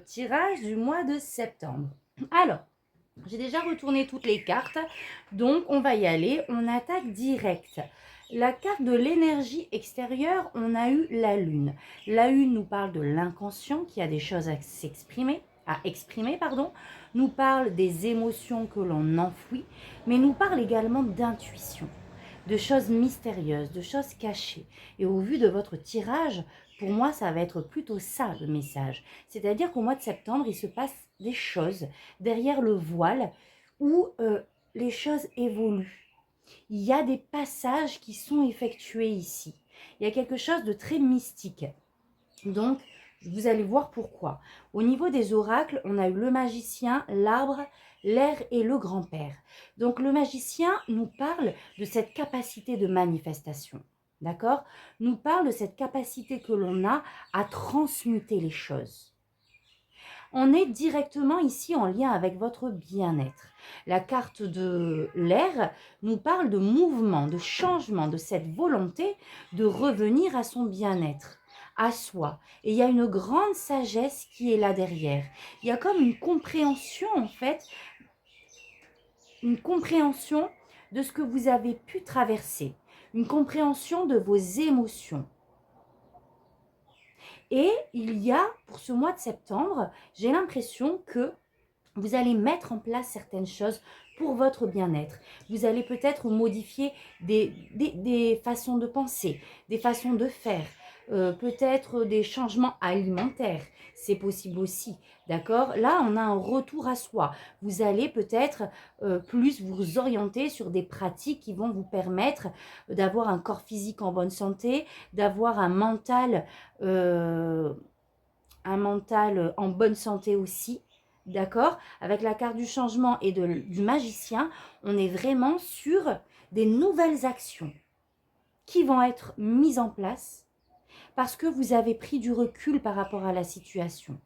tirage du mois de septembre. Alors, j'ai déjà retourné toutes les cartes, donc on va y aller, on attaque direct. La carte de l'énergie extérieure, on a eu la lune. La lune nous parle de l'inconscient qui a des choses à exprimer, nous parle des émotions que l'on enfouit, mais nous parle également d'intuition, de choses mystérieuses, de choses cachées. Et au vu de votre tirage, pour moi, ça va être plutôt ça le message. C'est-à-dire qu'au mois de septembre, il se passe des choses derrière le voile où les choses évoluent. Il y a des passages qui sont effectués ici. Il y a quelque chose de très mystique. Donc, vous allez voir pourquoi. Au niveau des oracles, on a eu le magicien, l'arbre, l'air et le grand-père. Donc, le magicien nous parle de cette capacité de manifestation. D'accord? Nous parle de cette capacité que l'on a à transmuter les choses. On est directement ici en lien avec votre bien-être. La carte de l'air nous parle de mouvement, de changement, de cette volonté de revenir à son bien-être, à soi. Et il y a une grande sagesse qui est là derrière. Il y a comme une compréhension en fait, une compréhension de ce que vous avez pu traverser, une compréhension de vos émotions. Et il y a, pour ce mois de septembre, j'ai l'impression que vous allez mettre en place certaines choses pour votre bien-être. Vous allez peut-être modifier des façons de penser, des façons de faire, peut-être des changements alimentaires. C'est possible aussi, d'accord? Là, on a un retour à soi. Vous allez peut-être plus vous orienter sur des pratiques qui vont vous permettre d'avoir un corps physique en bonne santé, d'avoir un mental en bonne santé aussi. D'accord? Avec la carte du changement et du magicien, on est vraiment sur des nouvelles actions qui vont être mises en place parce que vous avez pris du recul par rapport à la situation.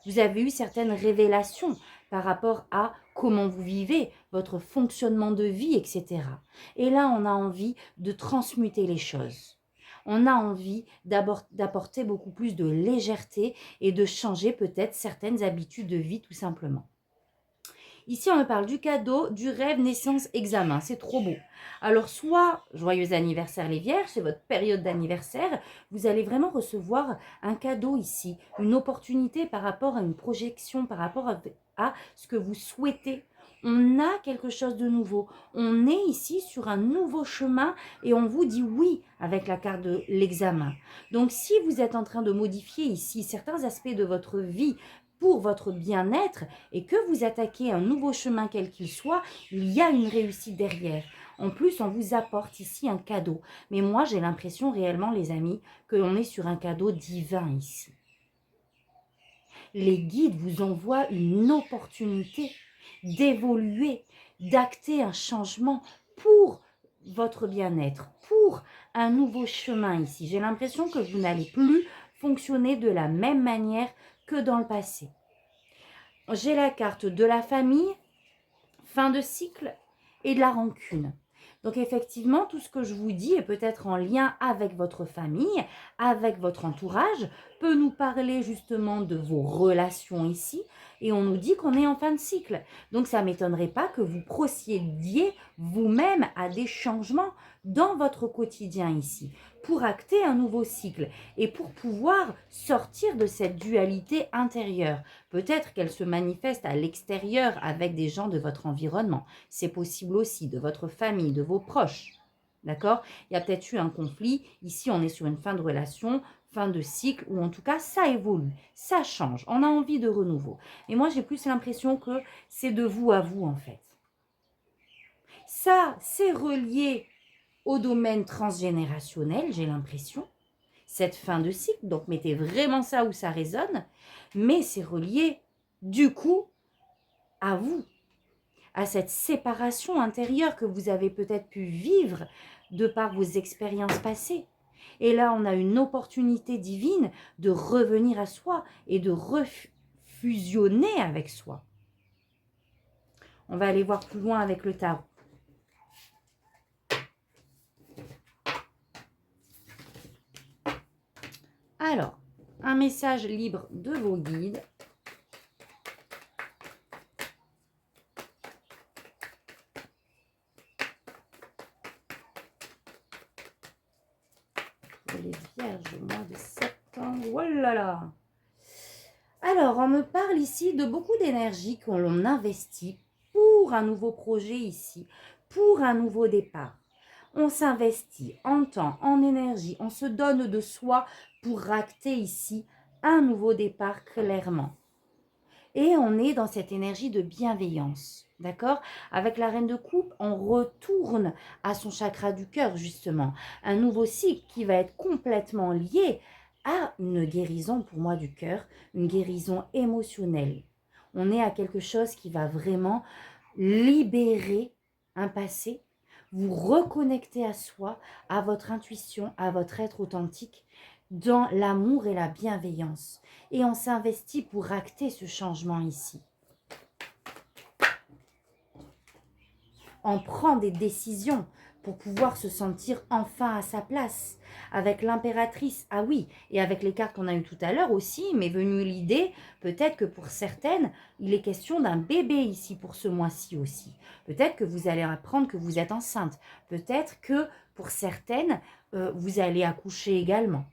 Vous avez eu certaines révélations par rapport à comment vous vivez, votre fonctionnement de vie, etc. Et là, on a envie de transmuter les choses. On a envie d'apporter beaucoup plus de légèreté et de changer peut-être certaines habitudes de vie tout simplement. Ici, on me parle du cadeau, du rêve, naissance, examen. C'est trop beau. Alors, soit, joyeux anniversaire les vierges, c'est votre période d'anniversaire, vous allez vraiment recevoir un cadeau ici, une opportunité par rapport à une projection, par rapport à ce que vous souhaitez. On a quelque chose de nouveau. On est ici sur un nouveau chemin et on vous dit oui avec la carte de l'examen. Donc, si vous êtes en train de modifier ici certains aspects de votre vie pour votre bien-être et que vous attaquez un nouveau chemin quel qu'il soit, il y a une réussite derrière. En plus, on vous apporte ici un cadeau. Mais moi, j'ai l'impression réellement, les amis, que l'on est sur un cadeau divin ici. Les guides vous envoient une opportunité d'évoluer, d'acter un changement pour votre bien-être, pour un nouveau chemin ici. J'ai l'impression que vous n'allez plus fonctionner de la même manière que dans le passé. J'ai la carte de la famille, fin de cycle et de la rancune. Donc effectivement, tout ce que je vous dis est peut-être en lien avec votre famille, avec votre entourage, peut nous parler justement de vos relations ici, et on nous dit qu'on est en fin de cycle. Donc ça ne m'étonnerait pas que vous procédiez vous-même à des changements dans votre quotidien ici, pour acter un nouveau cycle et pour pouvoir sortir de cette dualité intérieure. Peut-être qu'elle se manifeste à l'extérieur avec des gens de votre environnement. C'est possible aussi, de votre famille, de vos proches. D'accord? Il y a peut-être eu un conflit. Ici, on est sur une fin de relation, fin de cycle, ou en tout cas, ça évolue, ça change. On a envie de renouveau. Et moi, j'ai plus l'impression que c'est de vous à vous, en fait. Ça, c'est relié au domaine transgénérationnel, j'ai l'impression. Cette fin de cycle, donc mettez vraiment ça où ça résonne, mais c'est relié, du coup, à vous, à cette séparation intérieure que vous avez peut-être pu vivre de par vos expériences passées. Et là, on a une opportunité divine de revenir à soi et de refusionner avec soi. On va aller voir plus loin avec le tarot. Alors, un message libre de vos guides pour les vierges au mois de septembre. Oh là là! Alors, on me parle ici de beaucoup d'énergie que l'on investit pour un nouveau projet ici, pour un nouveau départ. On s'investit en temps, en énergie, on se donne de soi pour acter ici un nouveau départ clairement. Et on est dans cette énergie de bienveillance, d'accord? Avec la reine de coupe, on retourne à son chakra du cœur, justement. Un nouveau cycle qui va être complètement lié à une guérison, pour moi, du cœur, une guérison émotionnelle. On est à quelque chose qui va vraiment libérer un passé, vous reconnecter à soi, à votre intuition, à votre être authentique, dans l'amour et la bienveillance. Et on s'investit pour acter ce changement ici. On prend des décisions pour pouvoir se sentir enfin à sa place. Avec l'impératrice, ah oui, et avec les cartes qu'on a eues tout à l'heure aussi, m'est venue l'idée, peut-être que pour certaines, il est question d'un bébé ici pour ce mois-ci aussi. Peut-être que vous allez apprendre que vous êtes enceinte. Peut-être que pour certaines, vous allez accoucher également.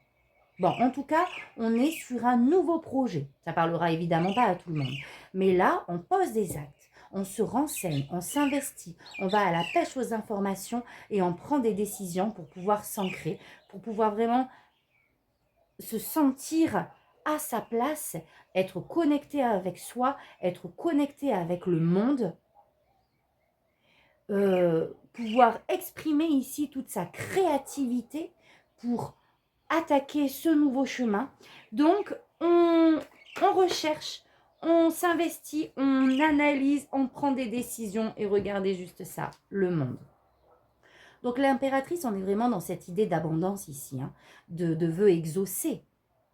Bon, en tout cas, on est sur un nouveau projet. Ça parlera évidemment pas à tout le monde. Mais là, on pose des actes, on se renseigne, on s'investit, on va à la pêche aux informations et on prend des décisions pour pouvoir s'ancrer, pour pouvoir vraiment se sentir à sa place, être connecté avec soi, être connecté avec le monde, pouvoir exprimer ici toute sa créativité pour attaquer ce nouveau chemin. Donc, on recherche, on s'investit, on analyse, on prend des décisions et regardez juste ça, le monde. Donc, l'impératrice, on est vraiment dans cette idée d'abondance ici, hein, de vœux exaucés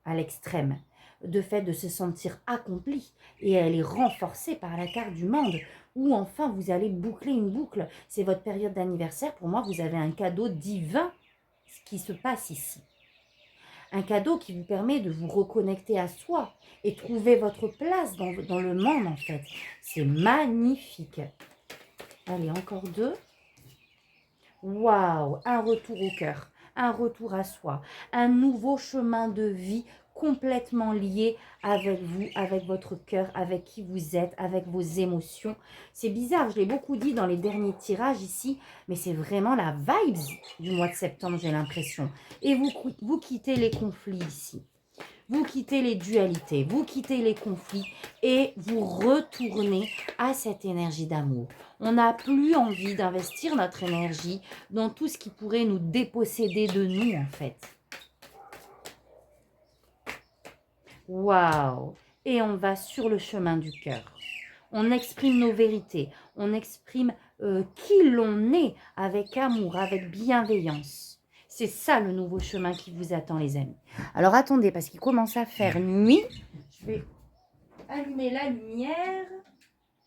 à l'extrême, de fait de se sentir accompli. Et elle est renforcée par la carte du monde, où enfin vous allez boucler une boucle. C'est votre période d'anniversaire. Pour moi, vous avez un cadeau divin, ce qui se passe ici. Un cadeau qui vous permet de vous reconnecter à soi et trouver votre place dans le monde, en fait. C'est magnifique. Allez, encore 2. Waouh, un retour au cœur, un retour à soi, un nouveau chemin de vie complètement lié avec vous, avec votre cœur, avec qui vous êtes, avec vos émotions. C'est bizarre, je l'ai beaucoup dit dans les derniers tirages ici, mais c'est vraiment la vibe du mois de septembre, j'ai l'impression. Et vous quittez les conflits ici. Vous quittez les dualités, vous quittez les conflits et vous retournez à cette énergie d'amour. On n'a plus envie d'investir notre énergie dans tout ce qui pourrait nous déposséder de nous, en fait. Waouh! Et on va sur le chemin du cœur. On exprime nos vérités, on exprime qui l'on est avec amour, avec bienveillance. C'est ça le nouveau chemin qui vous attend, les amis. Alors attendez, parce qu'il commence à faire nuit. Je vais allumer la lumière,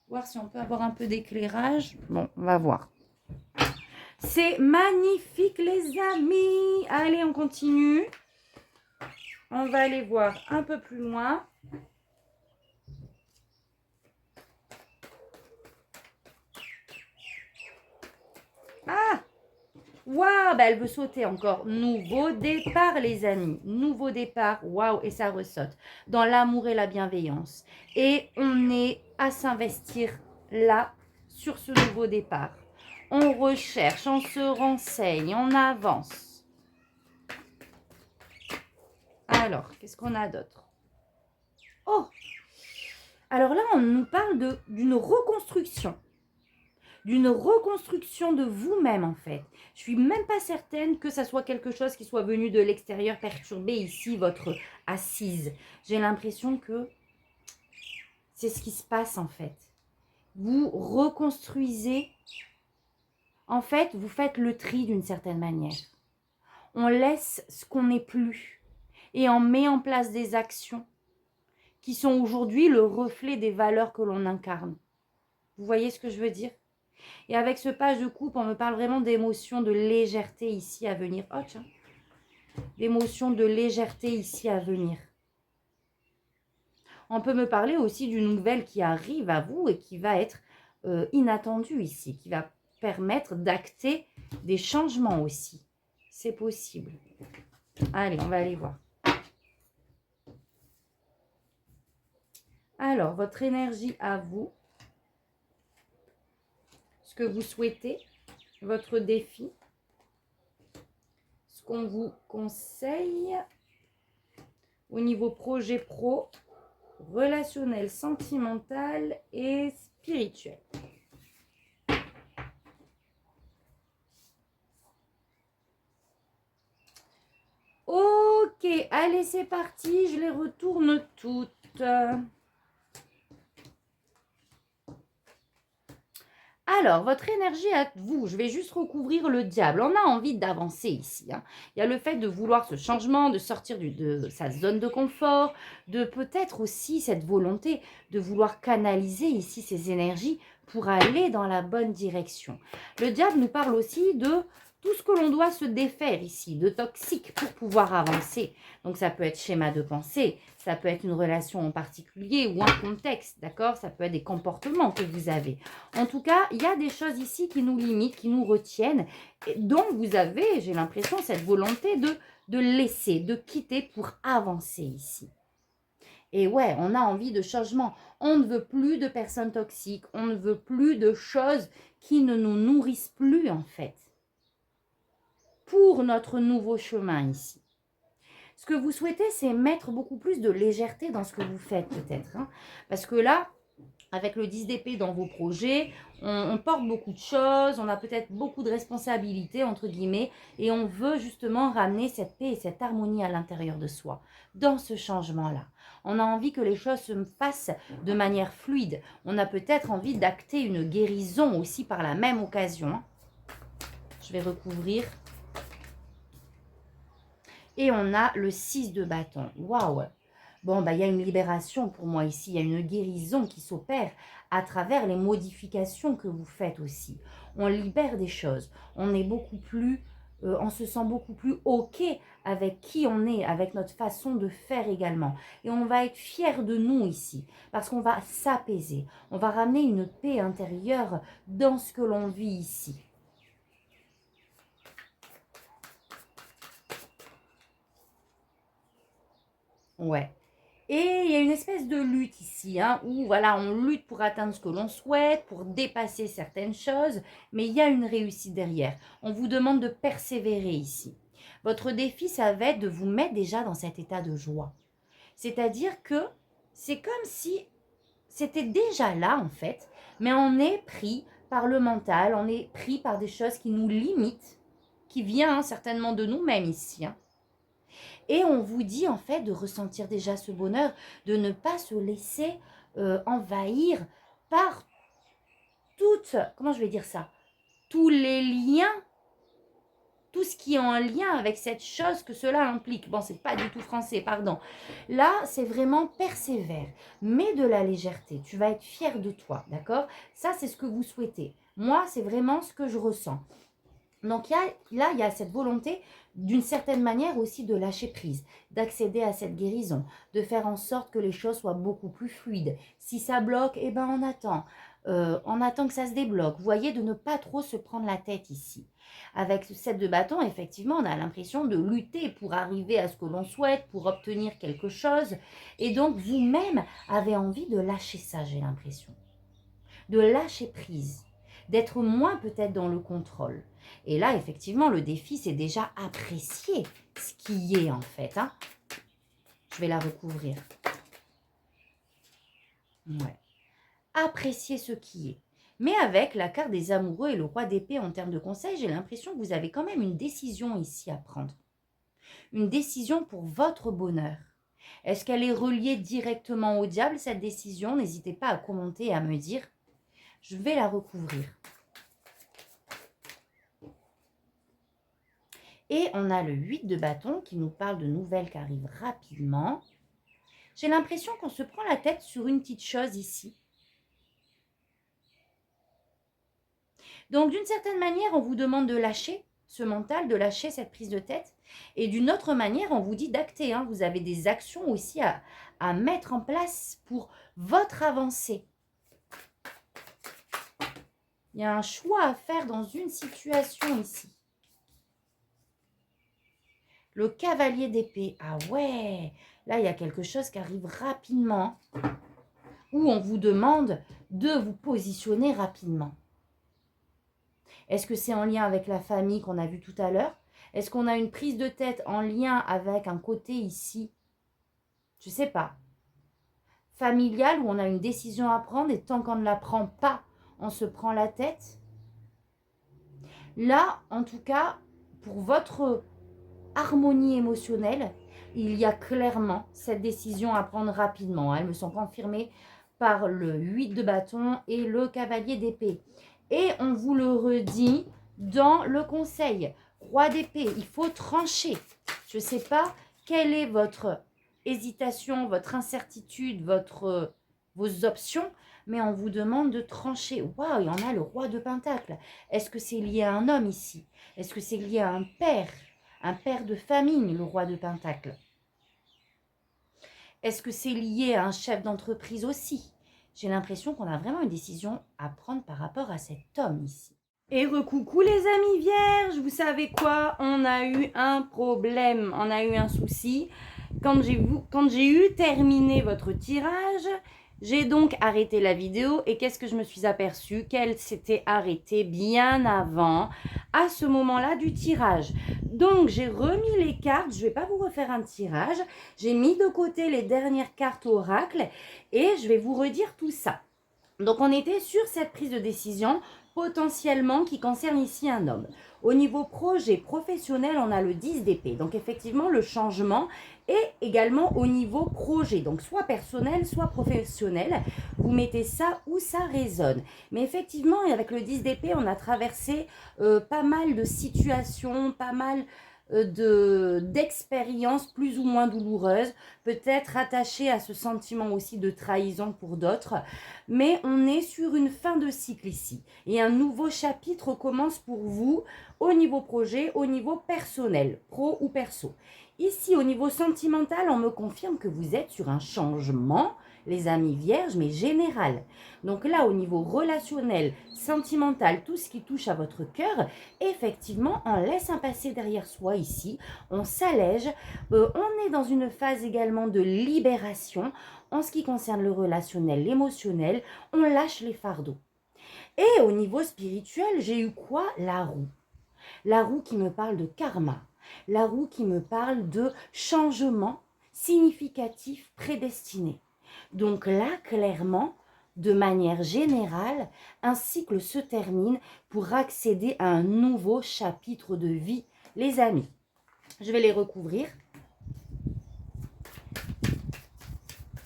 voir si on peut avoir un peu d'éclairage. Bon, on va voir. C'est magnifique, les amis. Allez, on continue. On va aller voir un peu plus loin. Ah! Waouh, bah elle veut sauter encore. Nouveau départ, les amis. Nouveau départ. Waouh, et ça ressaute. Dans l'amour et la bienveillance. Et on est à s'investir là, sur ce nouveau départ. On recherche, on se renseigne, on avance. Alors, qu'est-ce qu'on a d'autre? Oh! Alors là, on nous parle d'une reconstruction. D'une reconstruction de vous-même, en fait. Je suis même pas certaine que ça soit quelque chose qui soit venu de l'extérieur perturber ici votre assise. J'ai l'impression que c'est ce qui se passe, en fait. Vous reconstruisez. En fait, vous faites le tri d'une certaine manière. On laisse ce qu'on n'est plus et on met en place des actions qui sont aujourd'hui le reflet des valeurs que l'on incarne. Vous voyez ce que je veux dire? Et avec ce page de coupe, on me parle vraiment d'émotions de légèreté ici à venir. Oh tiens, d'émotions de légèreté ici à venir. On peut me parler aussi d'une nouvelle qui arrive à vous et qui va être inattendue ici, qui va permettre d'acter des changements aussi. C'est possible. Allez, on va aller voir. Alors, votre énergie à vous, ce que vous souhaitez, votre défi, ce qu'on vous conseille au niveau projet pro, relationnel, sentimental et spirituel. Ok, allez, c'est parti, je les retourne toutes. Alors, votre énergie à vous, je vais juste recouvrir le diable. On a envie d'avancer ici. Hein. Il y a le fait de vouloir ce changement, de sortir de sa zone de confort, de peut-être aussi cette volonté de vouloir canaliser ici ses énergies pour aller dans la bonne direction. Le diable nous parle aussi de tout ce que l'on doit se défaire ici, de toxique pour pouvoir avancer. Donc, ça peut être schéma de pensée, ça peut être une relation en particulier ou un contexte, d'accord? Ça peut être des comportements que vous avez. En tout cas, il y a des choses ici qui nous limitent, qui nous retiennent. Et donc, vous avez, j'ai l'impression, cette volonté de laisser, de quitter pour avancer ici. Et ouais, on a envie de changement. On ne veut plus de personnes toxiques. On ne veut plus de choses qui ne nous nourrissent plus, en fait. Pour notre nouveau chemin ici. Ce que vous souhaitez, c'est mettre beaucoup plus de légèreté dans ce que vous faites, peut-être. Hein. Parce que là, avec le 10 d'épée dans vos projets, on porte beaucoup de choses, on a peut-être beaucoup de responsabilités, entre guillemets, et on veut justement ramener cette paix et cette harmonie à l'intérieur de soi, dans ce changement-là. On a envie que les choses se fassent de manière fluide. On a peut-être envie d'acter une guérison aussi par la même occasion. Je vais recouvrir. Et on a le 6 de bâton. Waouh! Bon, bah, il y a une libération pour moi ici. Il y a une guérison qui s'opère à travers les modifications que vous faites aussi. On libère des choses. On est beaucoup plus... on se sent beaucoup plus OK avec qui on est, avec notre façon de faire également. Et on va être fiers de nous ici, parce qu'on va s'apaiser. On va ramener une paix intérieure dans ce que l'on vit ici. Ouais. Et il y a une espèce de lutte ici, hein, où voilà, on lutte pour atteindre ce que l'on souhaite, pour dépasser certaines choses, mais il y a une réussite derrière. On vous demande de persévérer ici. Votre défi, ça va être de vous mettre déjà dans cet état de joie. C'est-à-dire que c'est comme si c'était déjà là, en fait, mais on est pris par le mental, on est pris par des choses qui nous limitent, qui viennent certainement de nous-mêmes ici, hein. Et on vous dit en fait de ressentir déjà ce bonheur, de ne pas se laisser envahir par toutes, comment je vais dire ça, tous les liens, tout ce qui est en lien avec cette chose que cela implique. Bon, c'est pas du tout français, pardon. Là, c'est vraiment persévère, mets de la légèreté, tu vas être fier de toi, d'accord? Ça, c'est ce que vous souhaitez. Moi, c'est vraiment ce que je ressens. Donc là, il y a cette volonté d'une certaine manière aussi de lâcher prise, d'accéder à cette guérison, de faire en sorte que les choses soient beaucoup plus fluides. Si ça bloque, eh ben on attend que ça se débloque. Vous voyez, de ne pas trop se prendre la tête ici. Avec ce 7 de bâton, effectivement, on a l'impression de lutter pour arriver à ce que l'on souhaite, pour obtenir quelque chose. Et donc, vous-même avez envie de lâcher ça, j'ai l'impression. De lâcher prise, d'être moins peut-être dans le contrôle. Et là, effectivement, le défi, c'est déjà apprécier ce qui est en fait. Hein. Je vais la recouvrir. Ouais. Apprécier ce qui est. Mais avec la carte des amoureux et le roi d'épée en termes de conseil, j'ai l'impression que vous avez quand même une décision ici à prendre. Une décision pour votre bonheur. Est-ce qu'elle est reliée directement au diable, cette décision? N'hésitez pas à commenter et à me dire. Je vais la recouvrir. Et on a le 8 de bâton qui nous parle de nouvelles qui arrivent rapidement. J'ai l'impression qu'on se prend la tête sur une petite chose ici. Donc, d'une certaine manière, on vous demande de lâcher ce mental, de lâcher cette prise de tête. Et d'une autre manière, on vous dit d'acter. Hein. Vous avez des actions aussi à mettre en place pour votre avancée. Il y a un choix à faire dans une situation ici. Le cavalier d'épée. Ah ouais, là, il y a quelque chose qui arrive rapidement, où on vous demande de vous positionner rapidement. Est-ce que c'est en lien avec la famille qu'on a vu tout à l'heure? Est-ce qu'on a une prise de tête en lien avec un côté ici? Je ne sais pas. Familial, où on a une décision à prendre et tant qu'on ne la prend pas, on se prend la tête. Là, en tout cas, pour votre harmonie émotionnelle, il y a clairement cette décision à prendre rapidement. Elles me sont confirmées par le 8 de bâton et le cavalier d'épée. Et on vous le redit dans le conseil. Roi d'épée, il faut trancher. Je ne sais pas quelle est votre hésitation, votre incertitude, vos options, mais on vous demande de trancher. Waouh, il y en a le roi de pentacle. Est-ce que c'est lié à un homme ici? Est-ce que c'est lié à un père de famille, le roi de pentacle? Est-ce que c'est lié à un chef d'entreprise aussi? J'ai l'impression qu'on a vraiment une décision à prendre par rapport à cet homme ici. Et recoucou les amis vierges, vous savez quoi? On a eu un problème, on a eu un souci. Quand j'ai eu terminé votre tirage, j'ai donc arrêté la vidéo et qu'est-ce que je me suis aperçue? Qu'elle s'était arrêtée bien avant, à ce moment-là du tirage. Donc j'ai remis les cartes, je ne vais pas vous refaire un tirage, j'ai mis de côté les dernières cartes oracle et je vais vous redire tout ça. Donc on était sur cette prise de décision potentiellement qui concerne ici un homme. Au niveau projet professionnel, on a le 10 d'épée. Donc effectivement, le changement est également au niveau projet. Donc soit personnel, soit professionnel. Vous mettez ça où ça résonne. Mais effectivement, avec le 10 d'épée, on a traversé pas mal de situations, pas mal d'expériences plus ou moins douloureuses, peut-être attachées à ce sentiment aussi de trahison pour d'autres. Mais on est sur une fin de cycle ici. Et un nouveau chapitre commence pour vous au niveau projet, au niveau personnel, pro ou perso. Ici, au niveau sentimental, on me confirme que vous êtes sur un changement, les amis vierges, mais général. Donc là, au niveau relationnel, sentimental, tout ce qui touche à votre cœur, effectivement, on laisse un passé derrière soi ici, on s'allège, on est dans une phase également de libération. En ce qui concerne le relationnel, l'émotionnel, on lâche les fardeaux. Et au niveau spirituel, j'ai eu quoi? La roue. La roue qui me parle de karma. La roue qui me parle de changement significatif prédestiné. Donc là, clairement, de manière générale, un cycle se termine pour accéder à un nouveau chapitre de vie, les amis. Je vais les recouvrir.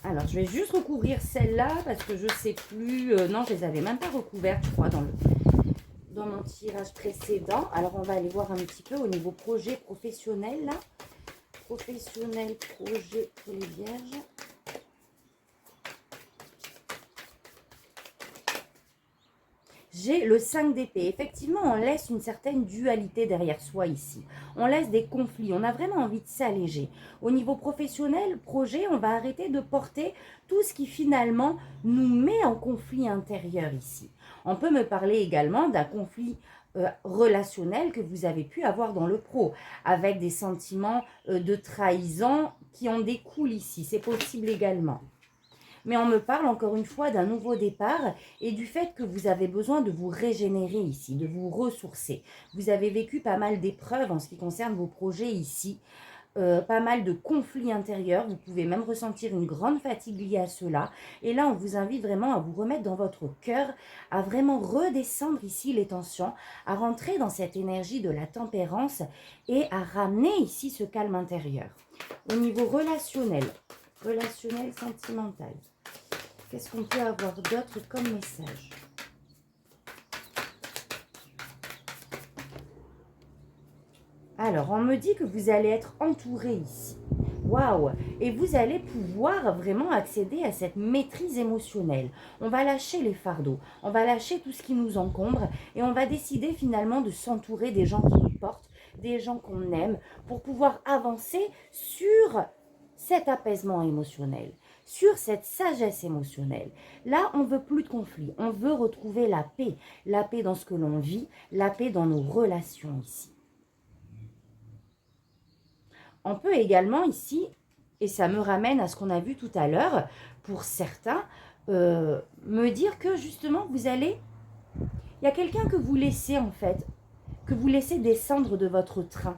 Alors, je vais juste recouvrir celle-là parce que je ne sais plus. Non, je ne les avais même pas recouvertes, je crois, dans mon tirage précédent. Alors, on va aller voir un petit peu au niveau projet professionnel, là. Professionnel, projet pour les vierges. J'ai le 5 d'épée. Effectivement, on laisse une certaine dualité derrière soi ici. On laisse des conflits. On a vraiment envie de s'alléger. Au niveau professionnel, projet, on va arrêter de porter tout ce qui finalement nous met en conflit intérieur ici. On peut me parler également d'un conflit relationnel que vous avez pu avoir dans le pro, avec des sentiments de trahison qui en découlent ici. C'est possible également. Mais on me parle encore une fois d'un nouveau départ et du fait que vous avez besoin de vous régénérer ici, de vous ressourcer. Vous avez vécu pas mal d'épreuves en ce qui concerne vos projets ici, pas mal de conflits intérieurs. Vous pouvez même ressentir une grande fatigue liée à cela. Et là, on vous invite vraiment à vous remettre dans votre cœur, à vraiment redescendre ici les tensions, à rentrer dans cette énergie de la tempérance et à ramener ici ce calme intérieur. Au niveau relationnel sentimental. Qu'est-ce qu'on peut avoir d'autre comme message? Alors, on me dit que vous allez être entouré ici. Waouh! Et vous allez pouvoir vraiment accéder à cette maîtrise émotionnelle. On va lâcher les fardeaux, on va lâcher tout ce qui nous encombre et on va décider finalement de s'entourer des gens qui nous portent, des gens qu'on aime pour pouvoir avancer sur cet apaisement émotionnel, sur cette sagesse émotionnelle. Là, on ne veut plus de conflit, on veut retrouver la paix dans ce que l'on vit, la paix dans nos relations ici. On peut également ici, et ça me ramène à ce qu'on a vu tout à l'heure, pour certains, me dire que justement, vous allez... Il y a quelqu'un que vous laissez en fait, que vous laissez descendre de votre train.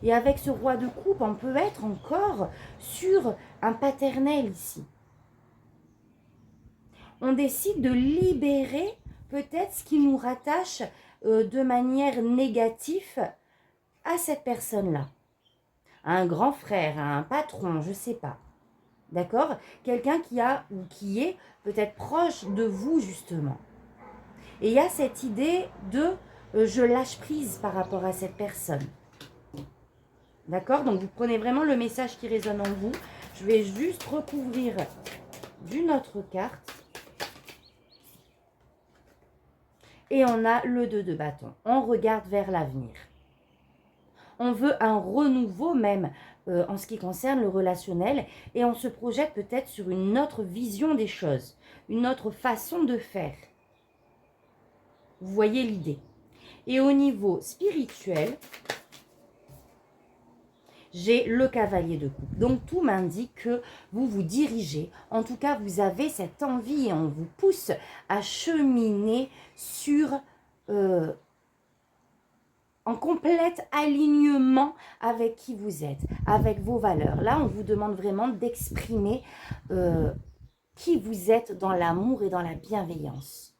Et avec ce roi de coupe, on peut être encore sur un paternel ici. On décide de libérer peut-être ce qui nous rattache de manière négative à cette personne-là. À un grand frère, à un patron, je ne sais pas. D'accord? Quelqu'un qui a ou qui est peut-être proche de vous justement. Et il y a cette idée de je lâche prise par rapport à cette personne. D'accord? Donc vous prenez vraiment le message qui résonne en vous. Je vais juste recouvrir d'une autre carte. Et on a le 2 de bâton. On regarde vers l'avenir. On veut un renouveau même en ce qui concerne le relationnel. Et on se projette peut-être sur une autre vision des choses. Une autre façon de faire. Vous voyez l'idée. Et au niveau spirituel, j'ai le cavalier de coupe. Donc, tout m'indique que vous vous dirigez. En tout cas, vous avez cette envie et on vous pousse à cheminer sur... en complète alignement avec qui vous êtes, avec vos valeurs. Là, on vous demande vraiment d'exprimer qui vous êtes dans l'amour et dans la bienveillance.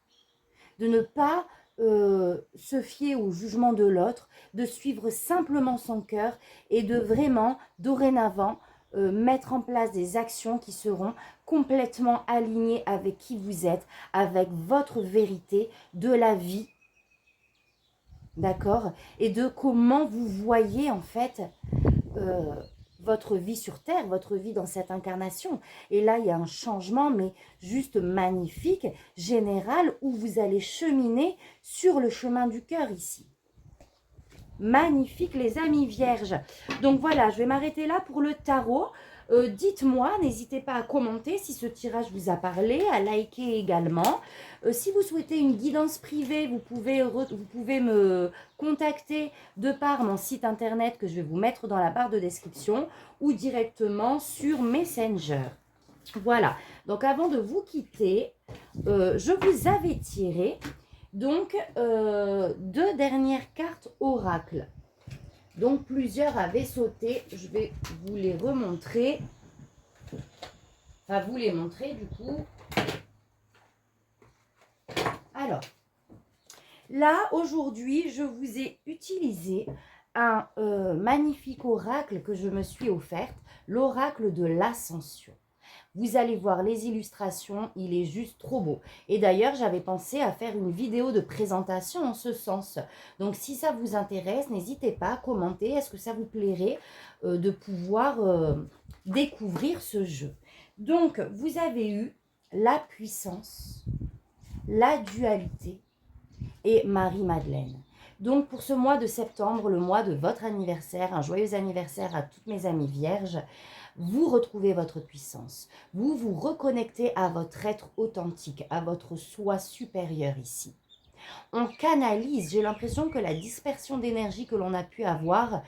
De ne pas se fier au jugement de l'autre, de suivre simplement son cœur et de vraiment, dorénavant, mettre en place des actions qui seront complètement alignées avec qui vous êtes, avec votre vérité de la vie. D'accord? Et de comment vous voyez en fait votre vie sur Terre, votre vie dans cette incarnation. Et là, il y a un changement, mais juste magnifique, général, où vous allez cheminer sur le chemin du cœur ici. Magnifique, les amis vierges. Donc voilà, je vais m'arrêter là pour le tarot. Dites-moi, n'hésitez pas à commenter si ce tirage vous a parlé, à liker également. Si vous souhaitez une guidance privée, vous pouvez me contacter de par mon site internet que je vais vous mettre dans la barre de description ou directement sur Messenger. Voilà, donc avant de vous quitter, je vous avais tiré donc 2 dernières cartes oracle. Donc, plusieurs avaient sauté. Je vais vous les remontrer. Enfin, vous les montrer du coup. Alors, là, aujourd'hui, je vous ai utilisé un magnifique oracle que je me suis offerte. L'oracle de l'ascension. Vous allez voir les illustrations, il est juste trop beau. Et d'ailleurs, j'avais pensé à faire une vidéo de présentation en ce sens. Donc, si ça vous intéresse, n'hésitez pas à commenter. Est-ce que ça vous plairait de pouvoir découvrir ce jeu? Donc, vous avez eu la puissance, la dualité et Marie-Madeleine. Donc, pour ce mois de septembre, le mois de votre anniversaire, un joyeux anniversaire à toutes mes amies vierges, vous retrouvez votre puissance, vous vous reconnectez à votre être authentique, à votre soi supérieur ici. On canalise, j'ai l'impression que la dispersion d'énergie que l'on a pu avoir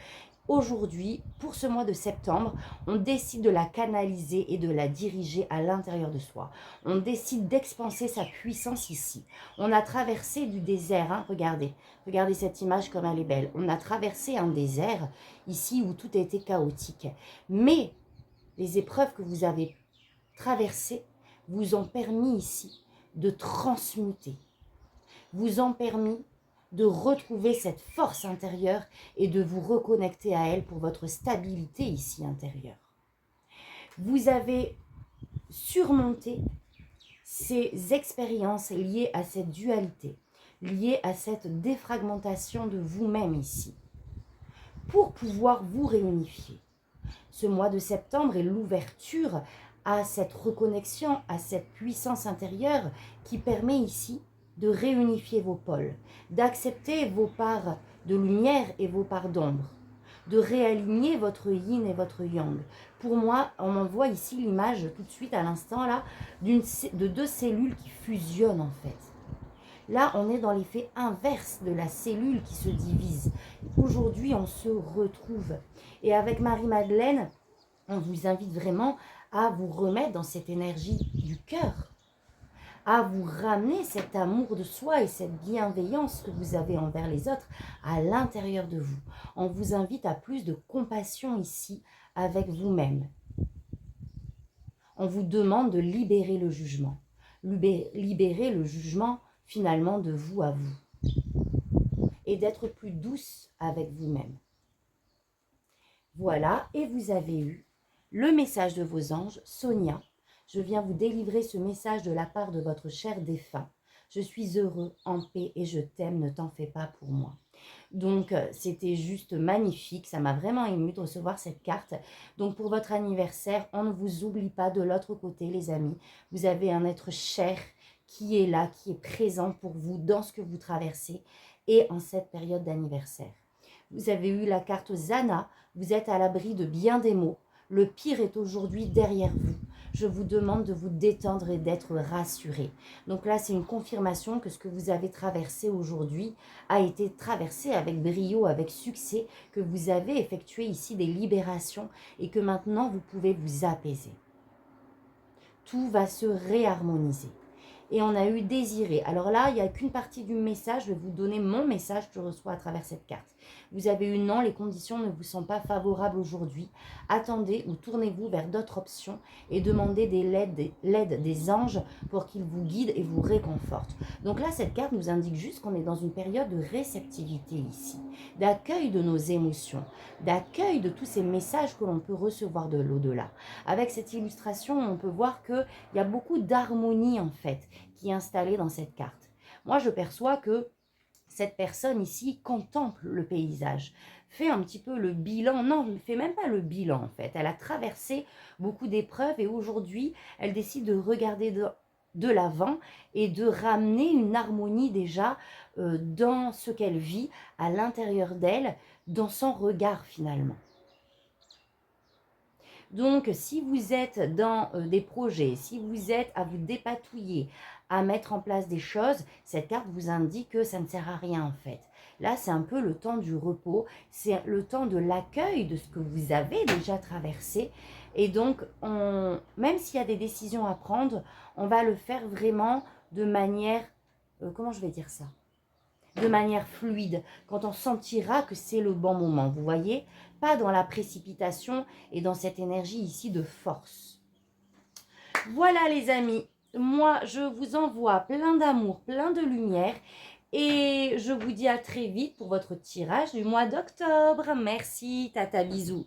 aujourd'hui, pour ce mois de septembre, on décide de la canaliser et de la diriger à l'intérieur de soi. On décide d'expanser sa puissance ici. On a traversé du désert, hein, regardez cette image comme elle est belle. On a traversé un désert ici où tout était chaotique. Mais les épreuves que vous avez traversées vous ont permis ici de transmuter, vous ont permis de retrouver cette force intérieure et de vous reconnecter à elle pour votre stabilité ici intérieure. Vous avez surmonté ces expériences liées à cette dualité, liées à cette défragmentation de vous-même ici, pour pouvoir vous réunifier. Ce mois de septembre est l'ouverture à cette reconnexion, à cette puissance intérieure qui permet ici de réunifier vos pôles, d'accepter vos parts de lumière et vos parts d'ombre, de réaligner votre yin et votre yang. Pour moi, on m'envoie ici l'image tout de suite à l'instant là de 2 cellules qui fusionnent en fait. Là, on est dans l'effet inverse de la cellule qui se divise. Aujourd'hui, on se retrouve. Et avec Marie-Madeleine, on vous invite vraiment à vous remettre dans cette énergie du cœur, à vous ramener cet amour de soi et cette bienveillance que vous avez envers les autres à l'intérieur de vous. On vous invite à plus de compassion ici avec vous-même. On vous demande de libérer le jugement. Libérer le jugement finalement de vous à vous. Et d'être plus douce avec vous-même. Voilà, et vous avez eu le message de vos anges. Sonia, je viens vous délivrer ce message de la part de votre cher défunt. Je suis heureux, en paix et je t'aime, ne t'en fais pas pour moi. Donc, c'était juste magnifique. Ça m'a vraiment ému de recevoir cette carte. Donc, pour votre anniversaire, on ne vous oublie pas de l'autre côté, les amis. Vous avez un être cher qui est là, qui est présent pour vous dans ce que vous traversez et en cette période d'anniversaire. Vous avez eu la carte Zana. Vous êtes à l'abri de bien des maux. Le pire est aujourd'hui derrière vous. Je vous demande de vous détendre et d'être rassuré. Donc là, c'est une confirmation que ce que vous avez traversé aujourd'hui a été traversé avec brio, avec succès, que vous avez effectué ici des libérations et que maintenant, vous pouvez vous apaiser. Tout va se réharmoniser. Et on a eu désiré. Alors là, il n'y a qu'une partie du message. Je vais vous donner mon message que je reçois à travers cette carte. Vous avez eu non, les conditions ne vous sont pas favorables aujourd'hui. Attendez ou tournez-vous vers d'autres options et demandez l'aide des anges pour qu'ils vous guident et vous réconfortent. Donc là, cette carte nous indique juste qu'on est dans une période de réceptivité ici, d'accueil de nos émotions, d'accueil de tous ces messages que l'on peut recevoir de l'au-delà. Avec cette illustration, on peut voir qu'il y a beaucoup d'harmonie en fait qui est installée dans cette carte. Moi, je perçois que cette personne ici contemple le paysage, fait un petit peu le bilan, non, ne fait même pas le bilan en fait. Elle a traversé beaucoup d'épreuves et aujourd'hui, elle décide de regarder de l'avant et de ramener une harmonie déjà dans ce qu'elle vit à l'intérieur d'elle, dans son regard finalement. Donc, si vous êtes dans des projets, si vous êtes à vous dépatouiller, à mettre en place des choses, cette carte vous indique que ça ne sert à rien en fait. Là, c'est un peu le temps du repos, c'est le temps de l'accueil de ce que vous avez déjà traversé. Et donc, même s'il y a des décisions à prendre, on va le faire vraiment de manière, comment je vais dire ça ? De manière fluide, quand on sentira que c'est le bon moment, vous voyez, pas dans la précipitation et dans cette énergie ici de force. Voilà les amis, moi je vous envoie plein d'amour, plein de lumière et je vous dis à très vite pour votre tirage du mois d'octobre. Merci, tata, bisous.